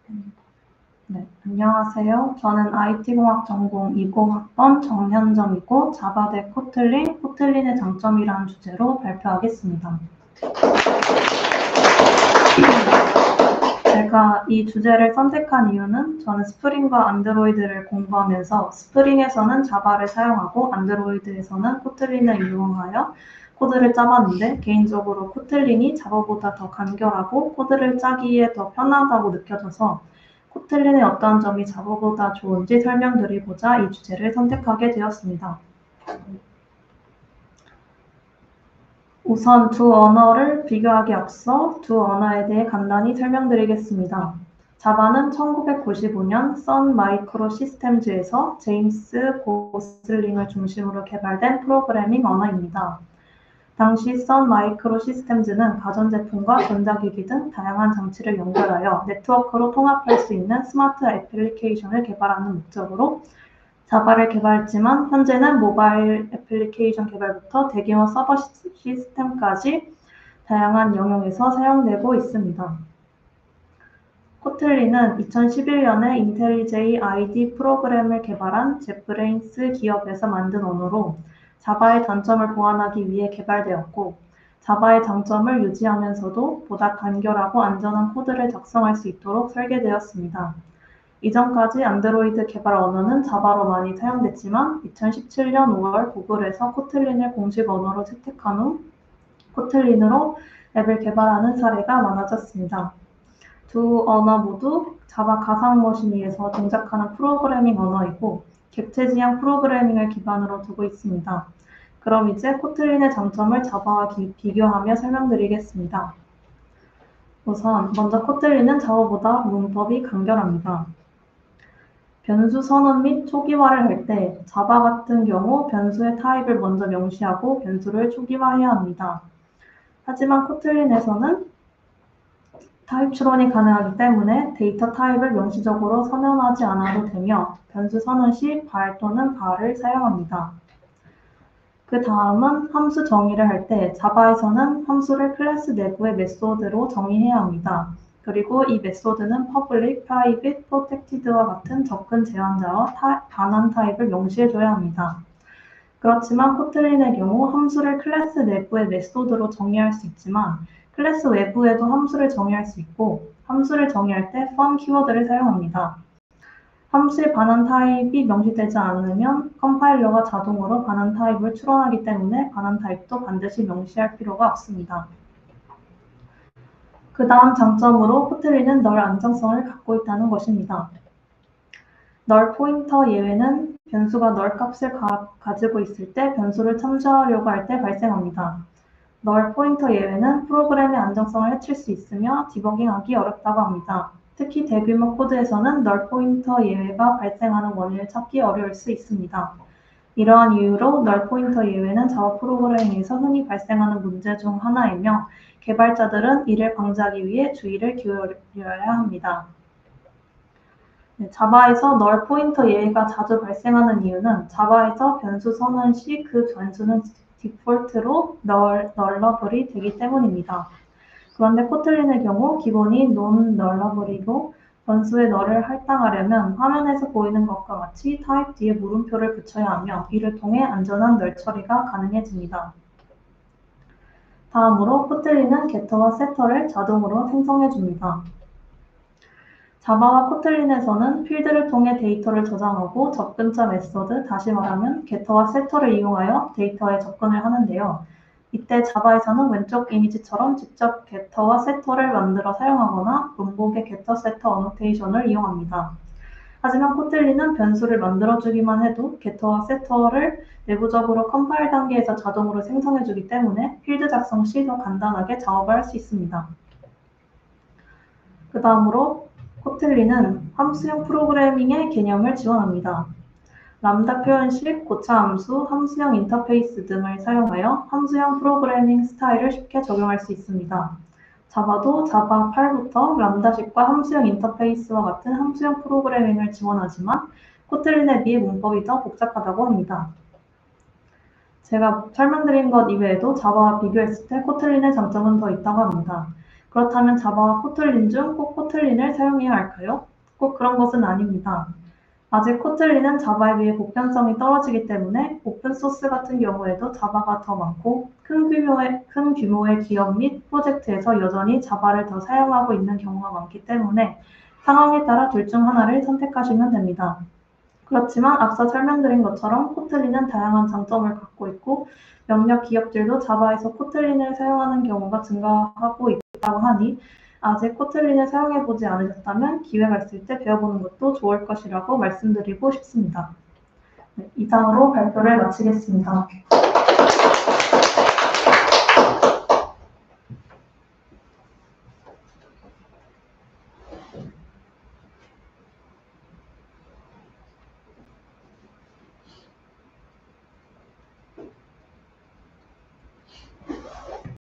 네, 안녕하세요. 저는 IT공학 전공 20학번 정현정이고 자바 대 코틀린, 코틀린의 장점이라는 주제로 발표하겠습니다. 제가 이 주제를 선택한 이유는 저는 스프링과 안드로이드를 공부하면서 스프링에서는 자바를 사용하고 안드로이드에서는 코틀린을 이용하여 코드를 짜봤는데 개인적으로 코틀린이 자바보다 더 간결하고 코드를 짜기에 더 편하다고 느껴져서 코틀린의 어떤 점이 자바보다 좋은지 설명드리고자 이 주제를 선택하게 되었습니다. 우선 두 언어를 비교하기 앞서 두 언어에 대해 간단히 설명드리겠습니다. 자바는 1995년 선 마이크로 시스템즈에서 제임스 고슬링을 중심으로 개발된 프로그래밍 언어입니다. 당시 선 마이크로 시스템즈는 가전제품과 전자기기 등 다양한 장치를 연결하여 네트워크로 통합할 수 있는 스마트 애플리케이션을 개발하는 목적으로 자바를 개발했지만 현재는 모바일 애플리케이션 개발부터 대규모 서버 시스템까지 다양한 영역에서 사용되고 있습니다. 코틀린은 2011년에 인텔리제이 ID 프로그램을 개발한 젯브레인스 기업에서 만든 언어로 자바의 단점을 보완하기 위해 개발되었고 자바의 장점을 유지하면서도 보다 간결하고 안전한 코드를 작성할 수 있도록 설계되었습니다. 이전까지 안드로이드 개발 언어는 자바로 많이 사용됐지만 2017년 5월 구글에서 코틀린을 공식 언어로 채택한 후 코틀린으로 앱을 개발하는 사례가 많아졌습니다. 두 언어 모두 자바 가상 머신 위에서 동작하는 프로그래밍 언어이고 객체 지향 프로그래밍을 기반으로 두고 있습니다. 그럼 이제 코틀린의 장점을 자바와 비교하며 설명드리겠습니다. 우선 먼저 코틀린은 자바보다 문법이 간결합니다. 변수 선언 및 초기화를 할 때 자바 같은 경우 변수의 타입을 먼저 명시하고 변수를 초기화해야 합니다. 하지만 코틀린에서는 타입 추론이 가능하기 때문에 데이터 타입을 명시적으로 선언하지 않아도 되며 변수 선언 시 발 또는 발을 사용합니다. 그 다음은 함수 정의를 할 때 자바에서는 함수를 클래스 내부의 메소드로 정의해야 합니다. 그리고 이 메소드는 public, private, protected와 같은 접근 제한자와 반환 타입을 명시해줘야 합니다. 그렇지만 코틀린의 경우 함수를 클래스 내부의 메소드로 정의할 수 있지만 클래스 외부에도 함수를 정의할 수 있고 함수를 정의할 때 from 키워드를 사용합니다. 함수의 반환 타입이 명시되지 않으면 컴파일러가 자동으로 반환 타입을 추론하기 때문에 반환 타입도 반드시 명시할 필요가 없습니다. 그 다음 장점으로 코틀린은 널 안정성을 갖고 있다는 것입니다. 널 포인터 예외는 변수가 널 값을 가지고 있을 때 변수를 참조하려고 할 때 발생합니다. 널 포인터 예외는 프로그램의 안정성을 해칠 수 있으며 디버깅하기 어렵다고 합니다. 특히 대규모 코드에서는 널 포인터 예외가 발생하는 원인을 찾기 어려울 수 있습니다. 이러한 이유로 널 포인터 예외는 자바 프로그래밍에서 흔히 발생하는 문제 중 하나이며 개발자들은 이를 방지하기 위해 주의를 기울여야 합니다. 자바에서 널 포인터 예외가 자주 발생하는 이유는 자바에서 변수 선언 시 그 변수는 디폴트로 널러블이 되기 때문입니다. 그런데 코틀린의 경우 기본이 non-nullable이고 변수의 널을 할당하려면 화면에서 보이는 것과 같이 타입 뒤에 물음표를 붙여야 하며 이를 통해 안전한 널 처리가 가능해집니다. 다음으로 코틀린은 getter와 setter를 자동으로 생성해줍니다. 자바와 코틀린에서는 필드를 통해 데이터를 저장하고 접근자 메서드, 다시 말하면 getter와 setter를 이용하여 데이터에 접근을 하는데요. 이때 자바에서는 왼쪽 이미지처럼 직접 getter와 setter를 만들어 사용하거나 문복의 getter, setter 어노테이션을 이용합니다. 하지만 코틀린은 변수를 만들어주기만 해도 getter와 setter를 내부적으로 컴파일 단계에서 자동으로 생성해주기 때문에 필드 작성 시 더 간단하게 작업을 할 수 있습니다. 그 다음으로 코틀린은 함수형 프로그래밍의 개념을 지원합니다. 람다 표현식, 고차 함수, 함수형 인터페이스 등을 사용하여 함수형 프로그래밍 스타일을 쉽게 적용할 수 있습니다. 자바도 자바 8부터 람다식과 함수형 인터페이스와 같은 함수형 프로그래밍을 지원하지만 코틀린에 비해 문법이 더 복잡하다고 합니다. 제가 설명드린 것 이외에도 자바와 비교했을 때 코틀린의 장점은 더 있다고 합니다. 그렇다면 자바와 코틀린 중 꼭 코틀린을 사용해야 할까요? 꼭 그런 것은 아닙니다. 아직 코틀린은 자바에 비해 보편성이 떨어지기 때문에 오픈소스 같은 경우에도 자바가 더 많고 큰 규모의 기업 및 프로젝트에서 여전히 자바를 더 사용하고 있는 경우가 많기 때문에 상황에 따라 둘 중 하나를 선택하시면 됩니다. 그렇지만 앞서 설명드린 것처럼 코틀린은 다양한 장점을 갖고 있고 몇몇 기업들도 자바에서 코틀린을 사용하는 경우가 증가하고 있다고 하니 아직 코틀린을 사용해보지 않으셨다면 기회가 있을 때 배워보는 것도 좋을 것이라고 말씀드리고 싶습니다. 네, 이상으로 발표를 마치겠습니다.